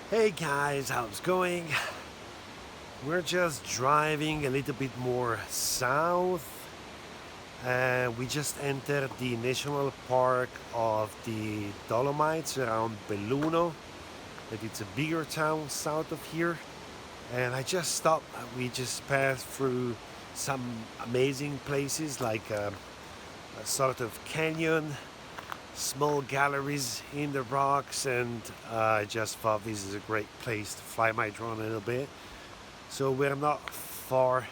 Hey guys, how's it going? We're just driving a little bit more south. We just entered the national park of the Dolomites around Belluno. It's a bigger town south of here. And I just stopped. We just passed through some amazing places like a sort of canyon, small galleries in the rocks, and I just thought this is a great place to fly my drone a little bit. So we're not far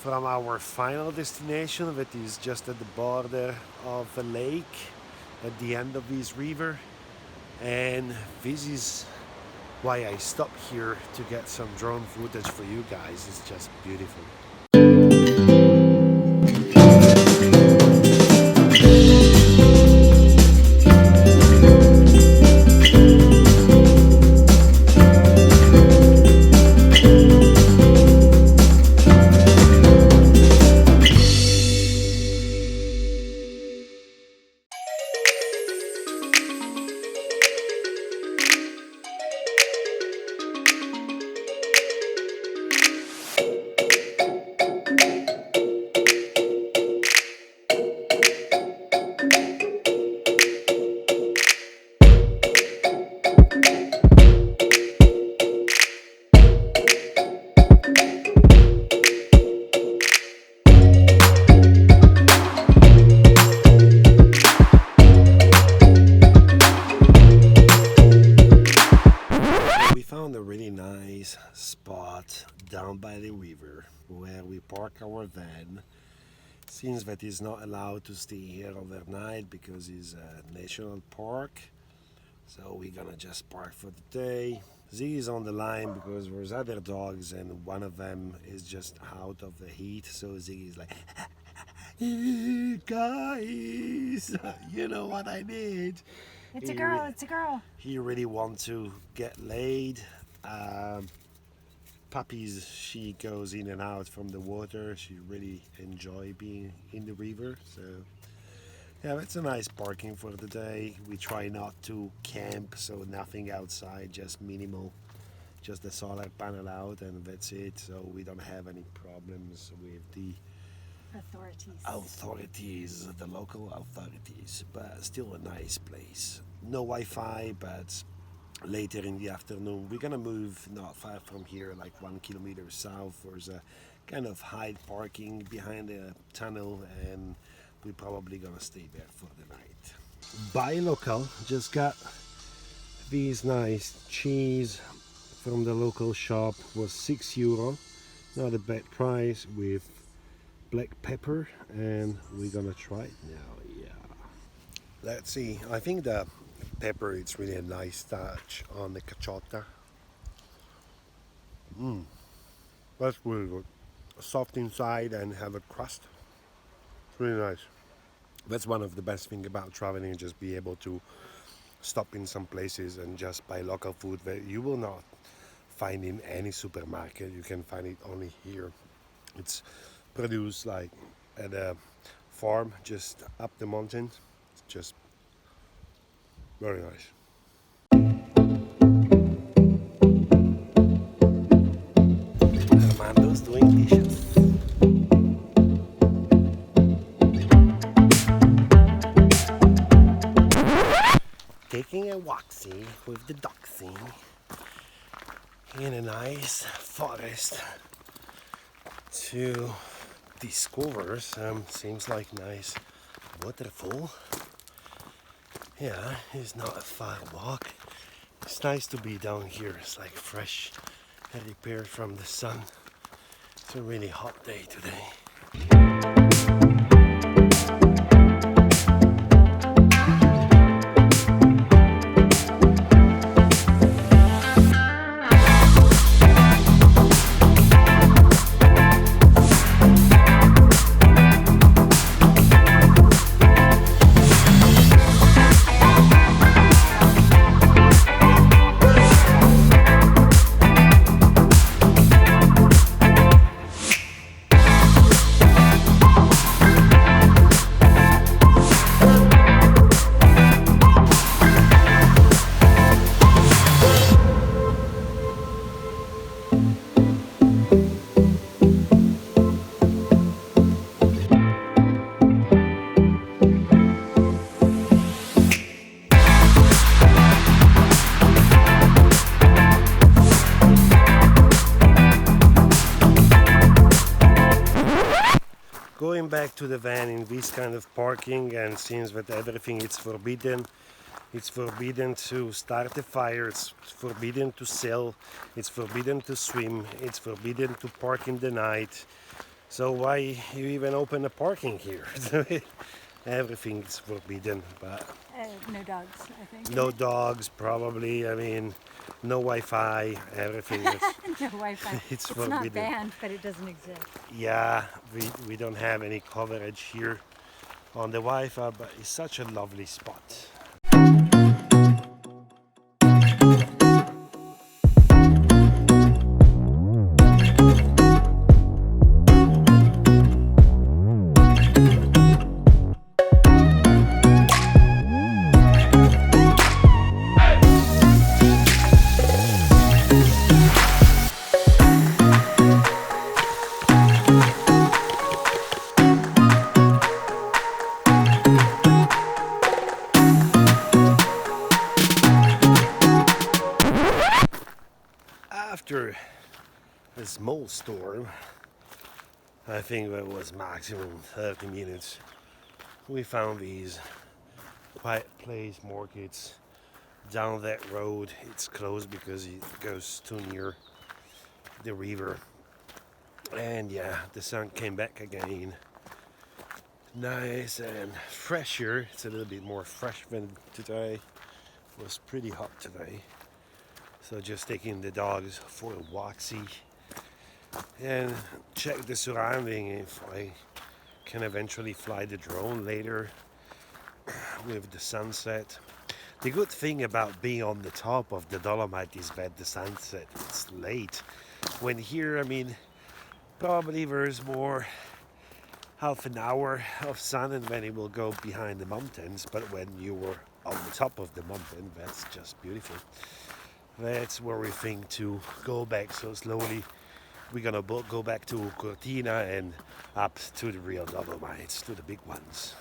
from our final destination, that is just at the border of a lake at the end of this river, and this is why I stopped here to get some drone footage for you guys. It's just beautiful. We found a really nice spot down by the river where we park our van. Since that is not allowed to stay here overnight because it's a national park, so we're gonna just park for the day. Z is on the line because there's other dogs and one of them is just out of the heat, so Z is like, guys, you know what I need. It's a girl, it's a girl. He really wants to get laid. Puppies, she goes in and out from the water. She really enjoy being in the river. So yeah, it's a nice parking for the day. We try not to camp, so nothing outside, just minimal, just the solar panel out, and that's it. So we don't have any problems with the authorities, the local authorities, but still a nice place. No Wi-Fi, but later in the afternoon we're gonna move not far from here, like 1 kilometer south. There's a kind of hide parking behind the tunnel, and we're probably gonna stay there for the night. Buy local. Just got these nice cheese from the local shop. Was €6, not a bad price, with black pepper, and we're gonna try it now. Yeah, let's see. I think the pepper, it's really a nice touch on the cachota. That's really good. Soft inside and have a crust. It's really nice. That's one of the best things about traveling, just be able to stop in some places and just buy local food that you will not find in any supermarket. You can find it only here. It's produced like at a farm just up the mountain. It's just very nice. Armando's doing dishes. Taking a walksy with the doxy in a nice forest to discover some, seems like nice waterfall. Yeah, it's not a far walk. It's nice to be down here. It's like fresh and repaired from the sun. It's a really hot day today. back to the van in this kind of parking, and since that everything is forbidden, it's forbidden to start a fire, it's forbidden to sell, it's forbidden to swim, it's forbidden to park in the night. So why you even open a parking here? Everything is forbidden, but No dogs, I think. no dogs probably. I mean, no Wi-Fi. Everything is No Wi-Fi. it's It's not forbidden. banned, but it doesn't exist. Yeah, we don't have any coverage here on the Wi-Fi, but it's such a lovely spot. After a small storm, I think that was maximum 30 minutes, we found these quiet place markets down that road. It's closed because it goes too near the river. And yeah, the sun came back again. Nice and fresher. It's a little bit more fresh than today. It was pretty hot today. So just taking the dogs for a walk-see and check the surrounding if I can eventually fly the drone later with the sunset. The good thing about being on the top of the Dolomite is that the sunset is late. When here, I mean, probably there's more half an hour of sun and then it will go behind the mountains, but when you were on the top of the mountain, that's just beautiful. That's where we think to go back. So slowly we're gonna go back to Cortina and up to the real Dolomites, to the big ones.